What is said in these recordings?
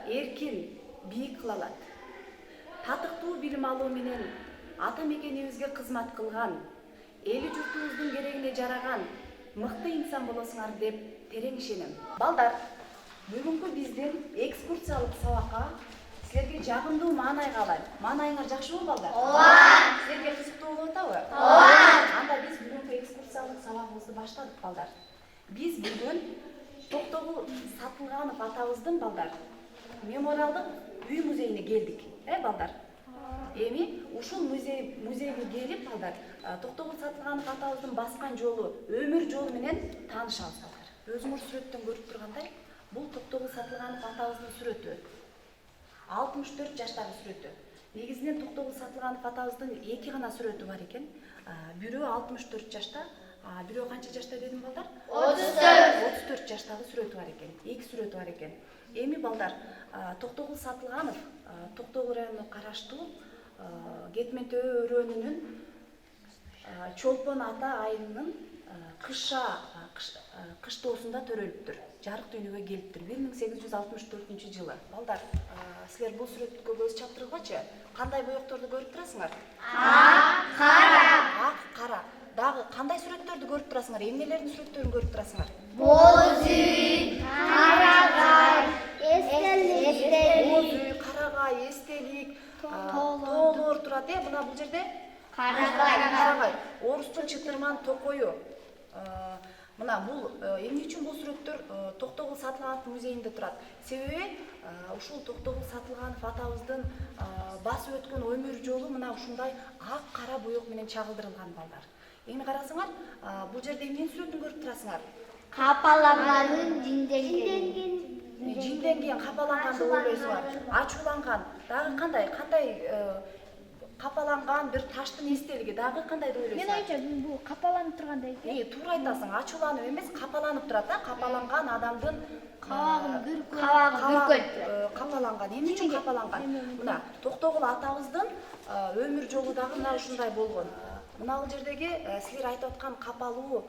эркин, бийик кыла алат. Татыктуу билим алуу менен ата мекенибизге кызмат кылган, эли журтубуздун керегине жараган мыкты инсан болосуңар деп терең ишенем. Балдар, бүгүнкү биздин экскурсиялык сабакка силерге жагымдуу маанай каалайм. Маанайыңар жакшыбы, балдар? Ооба. Силерге кызыктуу болуп атабы? Ооба. Анда биз бүгүнкү экскурсиялык сабагыбызды баштадык, балдар. Биз бүгүн Токтогул Сатылганов атабыздын, балдар, мемориалдык үй музейине келдик. Балдар? Эми ушул музейге келип, балдар, Токтогул Сатылганов атабыздын баскан жолу, өмүр жолу менен таанышабыз, балдар. Өзүңөр сүрөттөн көрүп тургандай, бул Токтогул Сатылганов атабыздын сүрөтү. 64 жаштагы сүрөтү. Негизинен Токтогул Сатылганов атабыздын эки гана сүрөтү бар экен. Бирөө 64 жашта, бирөө канча жашта дедим, балдар? 34 жаштагы сүрөтү бар экен. Эки сүрөтү бар экен. Эми, балдар, Токтогул Сатылганов Токтогул районуна караштуу Кетментөө өрөөнүнүн Чолпон ата айылынын кыштоосунда төрөлүптүр. Жарык дүйнөгө келиптир 1864 жылы. Балдар, силер бул сүрөткө көз чаптыргычы? Кандай боекторду көрүп турасыңар? Ак, кара. Ак, кара. Дагы кандай сүрөттөрдү көрүп турасыңар? Эмнелердин сүрөттөрүн көрүп турасыңар? Боз үй, карагай, эстелик. Боз үй, карагай, эстелик, тоолор турат. Мына бул жерде карагай. Орустун чытырман токою. Мына бул эмне үчүн бул сүрөттөр Токтогул Сатылганов музейинде турат? Себеби ушул Токтогул Сатылганов атабыздын басып өткөн өмүр жолу мына ушундай ак кара боек менен чагылдырылган, балдар. Эми карасаңар, бул жерде эмненин сүрөтүн көрүп турасыңар? Капаланганын жинденген, капаланганды ойлойсуңар. Ачууланган, дагы кандай капаланган бир таштын эстелиги, дагы кандайды ойлойсуңар? Мен ойча бул капаланып тургандай экен. Туура айтасың, ачууланып эмес, капаланып турат, капаланган адамдын кабагы бүркөт. Капаланган. Эмне үчүн капаланган? Мына Токтогул атабыздын өмүр жолу дагы мына ушундай болгон. Мына бул жердеги силер айтып аткан капалуу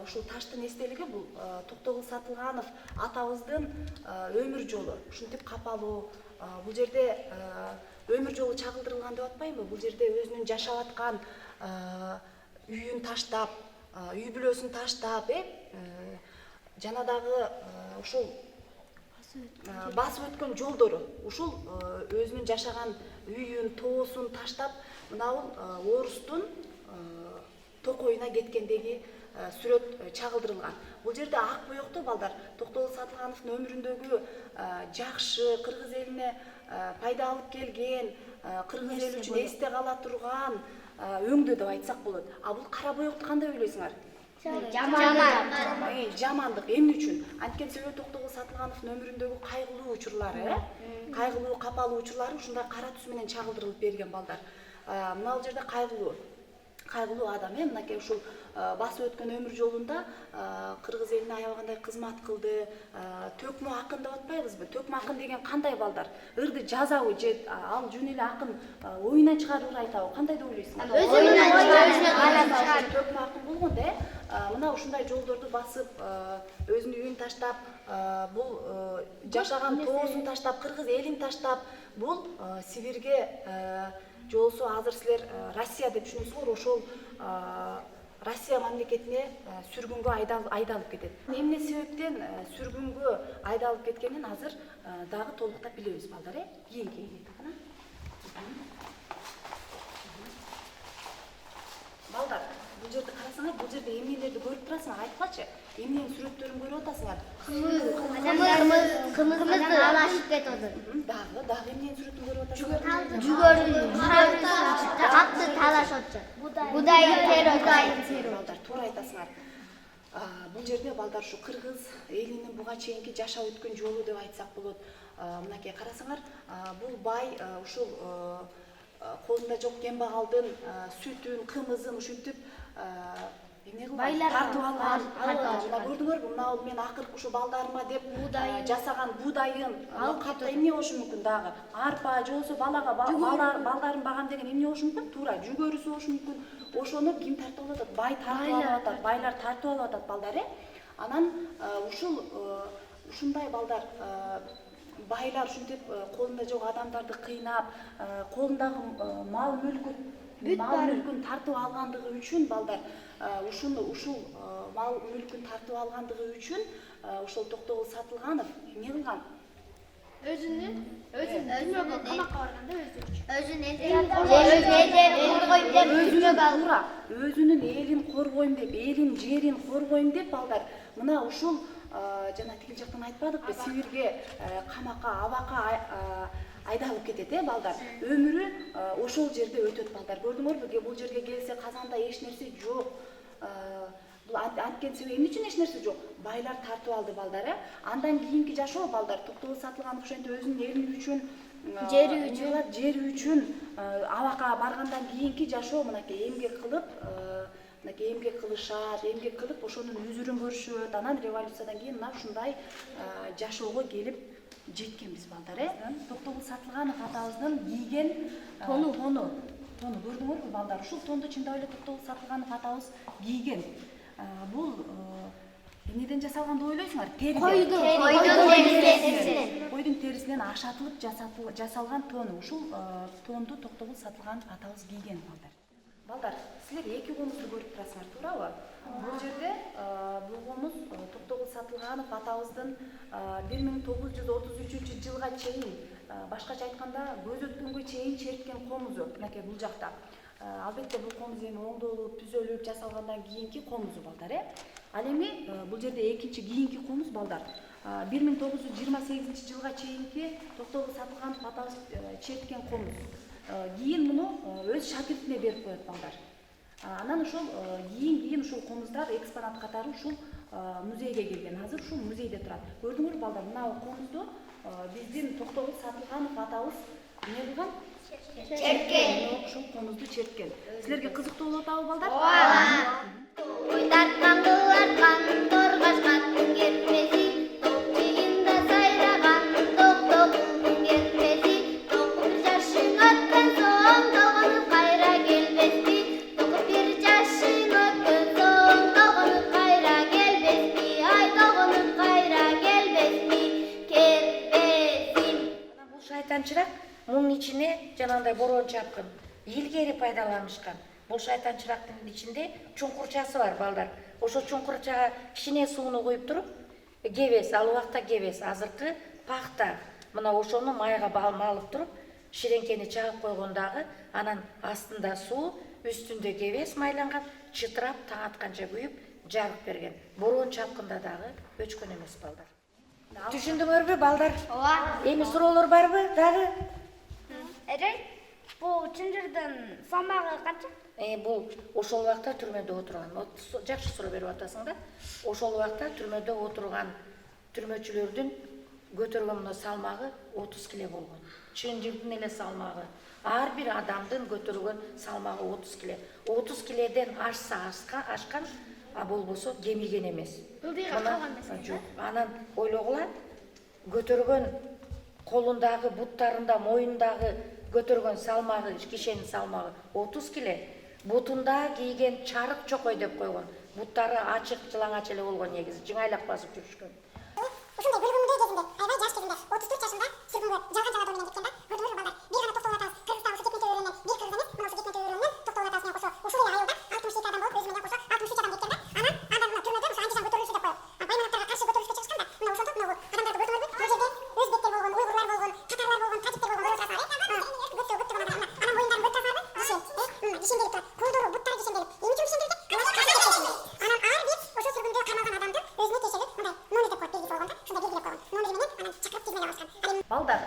ушул таштын эстелиги бул Токтогул Сатылганов атабыздын өмүр жолу. Ушинтип капалуу. Бул жерде өмүр жолу чагылдырылган деп атпайбы? Бул жерде өзүнүн жашап аткан үйүн таштап, үй бүлөсүн таштап, жана дагы ушул басып өткөн жолдору, ушул өзүнүн жашаган үйүн, тоосун таштап, мына бул орустун токоюна кеткендеги сүрөт чагылдырылган. Бул жерде ак боекто, балдар, Токтогул Сатылгановдун өмүрүндөгү жакшы, кыргыз элине пайда алып келген, кыргыз эли үчүн эсте кала турган өңдө деп айтсак болот. Бул кара боекты кандай ойлойсуңар? Жамандык. Эмне үчүн? Анткени себеби Токтогул Сатылгановдун өмүрүндөгү кайгылуу учурлары, кайгылуу, капалуу учурлары ушундай кара түс менен чагылдырылып берген, балдар. Мына бул жерде кайгылуу адам, мынакей ушул басып өткөн өмүр жолунда кыргыз элине аябагандай кызмат кылды. Төкмө акын деп атпайбызбы? Төкмө акын деген кандай, балдар? Ырды жазабы же ал жөн эле акын оюнан чыгарып айтабы? Кандай деп ойлойсуңар? Өзүнөн чыгарып төкмө акын болгон да, мына ушундай жолдорду басып, өзүнүн үйүн таштап, бул жашаган тоосун таштап, кыргыз элин таштап, бул Сибирге жолсу азыр силер Россия деп түшүнөсүңөр, ошол Россия мамлекетине сүргүнгө айдалып кетет. Эмне себептен сүргүнгө айдалып кеткенин азыр дагы толуктап билебиз, балдар. Кийинки балдар, бул жерде карасаңар, бул жерде эмнелерди көрүп турасыңар? Айтпачы, эмненин сүрөттөрүн көрүп атасыңар? Кымызды алашып кетип атат. Дагы эмненин сүрөтүн көрүп атасыңар? Жүгөрүнүн катты талашып атат. Будайын теро. Балдар, туура айтасыңар. Бул жерде, балдар, ушу кыргыз элинин буга чейинки жашап өткөн жолу деп айтсак болот. Мынакей карасаңар, бул бай ушул колунда жок кембагалдын сүтүн, кымызын ушинтип тартып алган. Жана көрдүңөрбү, мына мен акыркы ушу балдарыма деп жасаган будайын, катта эмне болушу мүмкүн дагы? Арпа же болбосо балдарын багам деген эмне болушу мүмкүн? Туура, жүгөрүсү болушу мүмкүн. Ошону ким тартып алып атат? Бай тартып алып атат, байлар тартып алып атат, балдар. Анан ушундай, балдар, байлар ушинтип колунда жок адамдарды кыйнап, колундагы мал мүлкүн тартып алгандыгы үчүн балдар ушул мал мүлкүн тартып алгандыгы үчүн ошол Токтогул Сатылганов эмне кылган? Өзүнүн камакка барганда өзүнүн элин коргойм деп, элин жерин коргойм деп балдар мына ушул жана тигил жактан айтпадыкпы, Сибирге камакка, абакка айдалып кетет, балдар. Өмүрү ошол жерде өтөт, балдар. Көрдүңөрбү? Бул жерге келсе казанда эч нерсе жок. Бул анткени себеби эмне үчүн эч нерсе жок? Байлар тартып алды, балдар. Андан кийинки жашоо, балдар, Токтогул Сатылганов ошентип өзүнүн эли үчүн, жери үчүн абакка баргандан кийинки жашоо мынакей эмгек кылып, эмгек кылышат, эмгек кылып ошонун үзүрүн көрүшөт. Анан революциядан кийин мына ушундай жашоого келип жеткенбиз, балдар. Токтогул Сатылганов атабыздын кийген тону көрдүңөрбү, балдар? Ушул тонду чындап эле Токтогул Сатылганов атабыз кийген. Бул эмнеден жасалган деп ойлойсуңар? Койдун терисинен ашатылып жасалган тону. Ушул тонду Токтогул Сатылганов атабыз кийген, балдар. Балдар, силер эки комузду көрүп турасыңар, туурабы? Бул жерде бул комуз Токтогул Сатылганов атабыздын 1933 жылга чейин, башкача айтканда көз өткөнгө чейин черткен комузу, мынакей бул жакта. Албетте бул комуз эми оңдолуп, түзөлүп жасалгандан кийинки комузу, балдар. Ал эми бул жерде экинчи кийинки комуз, балдар. 1928 жылга чейинки Токтогул Сатылганов атабыз черткен комуз. Кийин муну өз шакиртине берип коет, балдар. Анан ошол кийин ушул комуздар экспонат катары ушул музейге келген. Азыр ушул музейде турат. Көрдүңөрбү, балдар? Мына комузду биздин Токтогул Сатылганов атабыз эмне кылган? Черткен. Ушул комузду черткен. Силерге кызыктуу болуп атабы, балдар? Ой тарткан кыларткан торгаш каттын кермеси, токчигинда сайраган Токтогулдун кермеси, токуп жашың өткөн соң тогонуп кайра келбеси, токуп бир жашың өткөн соң тогонуп кайра келбеси, ай тогонуп кайра келбеси, кербесим. Бул шайтанчырак мунун ичине жанагындай бороон чапкын илгери пайдаланышкан. Бул шайтанчырактын ичинде чуңкурчасы бар, балдар. Ошол чуңкурчага кичине сууну куюп туруп, кебес, ал убакта кебес, азыркы пахта. Мына ошону майга малып туруп, ширеңкени чагып койгондагы, анан астында суу, үстүндө кебес майланган, чытырап таң атканча күйүп, жагып берген. Бороон чапкында дагы өчкөн эмес, балдар. Түшүндүңөрбү, балдар? Ооба. Эми суроолор барбы дагы? Бул чынжырдын салмагы канча? Бул ошол убакта түрмөдө отурган. Жакшы суроо берип атасың да. Ошол убакта түрмөдө отурган түрмөчүлөрдүн көтөргөн мына салмагы 30 киле болгон. Чынжырдын эле салмагы. Ар бир адамдын көтөргөн салмагы 30 киле. 30 киледен ашкан, а болбосо кемиген эмес. Ылдыйга калган эмес. Жок. Анан ойлогула, көтөргөн колундагы, буттарында, моюндагы көтөргөн салмагы, кишенин салмагы 30 киле. Бутунда кийген чарык чокой деп койгон. Буттары ачык, жылаңач эле болгон негизи, жыңайлап басып жүрүшкөн. Ушундай бөлгүндө кезинде, аябай жаш кезинде, 34 жашында сүргүнгө жалган жагада менен кеткен да. Көрдүңөрбү, балдар? Бир гана Токтогул атабыз Кыргызстан су кетмече өрөөнүнөн, бир кыргыз эмес, мына су кетмече өрөөнүнөн Токтогул атабыз менен кошо, ушул эле айылда 62 адам болуп, өзү менен кошо 63 адам кеткен да. Анан анда мына түрмөдө ушул антижан көтөрүлүшү деп коет. Байманаттарга каршы көтөрүлүшкө чыгышкан да. Мына ошондо мына адамдарды көрдүңөрбү? Бул жерде өзбектер болгон, уйгурлар болгон, татарлар болгон, таджиктер болгон көрүп атасыңар. Көптөгөн адамдар. Анан моюндарын көрүп атасыңарбы? Кишен келип турат. Колдору, буттары кишен келип. Эмне үчүн кишен келип? Анан ар бир ошо сүргүндө камалган адамды өзүнө тиешелүү мындай номер деп коет, белгиси болгон да. Ушундай белгилеп койгон. Номери менен анан чакырып тизмеге алышкан. Балдар,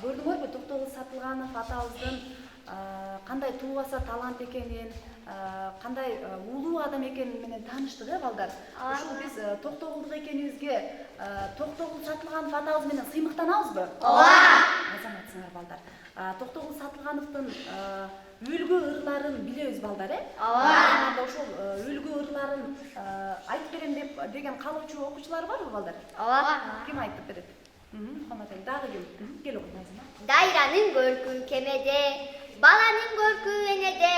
көрдүңөрбү Токтогул Сатылганов атабыздын кандай туубаса талант экенин, кандай улуу адам экени менен тааныштык, балдар. Ушул биз Токтогулдук экенибизге Токтогул Сатылганов атабыз менен сыймыктанабызбы? Ооба. Азаматсыңар, балдар. Токтогул Сатылгановдун үлгү ырларын билебиз, балдар, Ооба. Ошол үлгү ырларын айтып берем деген калоочу окуучулар барбы, балдар? Ооба. Ким айтып берет? Хаматен, дагы ким? Кел окуй, Назима. Дайранын көркү кемеде, баланын көркү энеде,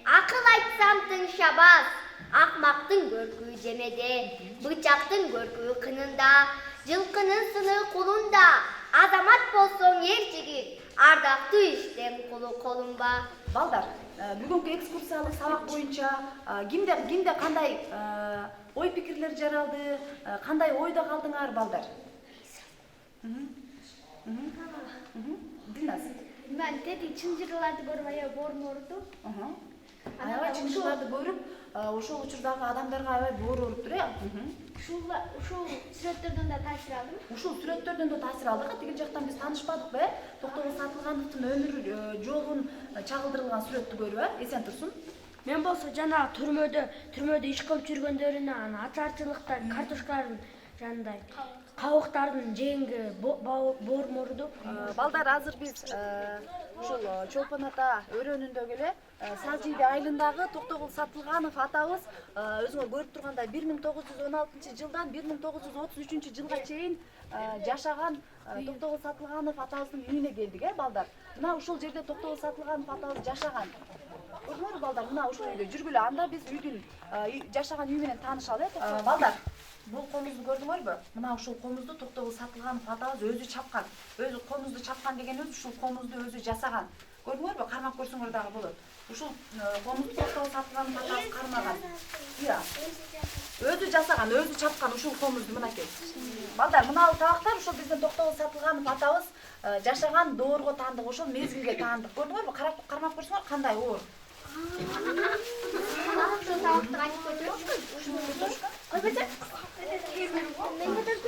акыл айтсам тың шабас, акмактын көркү жемеде, бычактын көркү кынында, жылкынын сыны кулунда, азамат болсоң эр жигит, ардактуу иштен кулу колунба. Балдар, бүгүнкү экскурсиялык сабак боюнча кимде кандай ой пикирлер жаралды, кандай ойдо калдыңар балдар? Дилназ. Мен тети чынжырларды көрүп аябай боорум ооруду. Аябай чыңжырларды көрүп, ошол учурдагы адамдарга аябай боор ооруптур, э? Ушул сүрөттөрдөн да таасир алдым. Ушул сүрөттөрдөн да таасир алдык. Тигил жактан биз таанышпадыкпы, э? Токтогул Сатылгановдун өмүр жолун чагылдырылган сүрөттү көрүп, эсен турсун. Мен болсо жанагы түрмөдө иш кылып жүргөндөрүнө анан ачарчылыкта картошкалардын жанагындай кабыктардын жеңги боорум ооруду. Балдар, азыр биз ушул Чолпон ата өрөөнүндөгү эле Саз Жийде айылындагы Токтогул Сатылганов атабыз өзүңөр көрүп тургандай 1916 жылдан 1933 жылга чейин жашаган Токтогул Сатылганов атабыздын үйүнө келдик, э балдар. Мына ушул жерде Токтогул Сатылганов атабыз жашаган. Көрдүңөрбү балдар, мына ушул үйдө жүргүлө, анда биз үйдүн жашаган үй менен таанышалы, э балдар. Бул комузду көрдүңөрбү? Мына ушул комузду Токтогул Сатылганов атабыз өзү чапкан. Өзү комузду чапкан дегенибиз ушул комузду өзү жасаган. Көрдүңөрбү? Кармап көрсөңөр дагы болот. Ушул комузду Токтогул Сатылганов атабыз кармаган. Ия. Өзү жасаган, өзү чапкан ушул комузду мынакей. Балдар, мына табактар ушул биздин Токтогул Сатылганов атабыз жашаган доорго таандык, ошол мезгилге таандык. Көрдүңөрбү? Кармап көрсөңөр кандай оор. Ушул табакты кантип көтөрүшкүн? Койбойсуң? Мен көтөрүп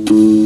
көрөйүн.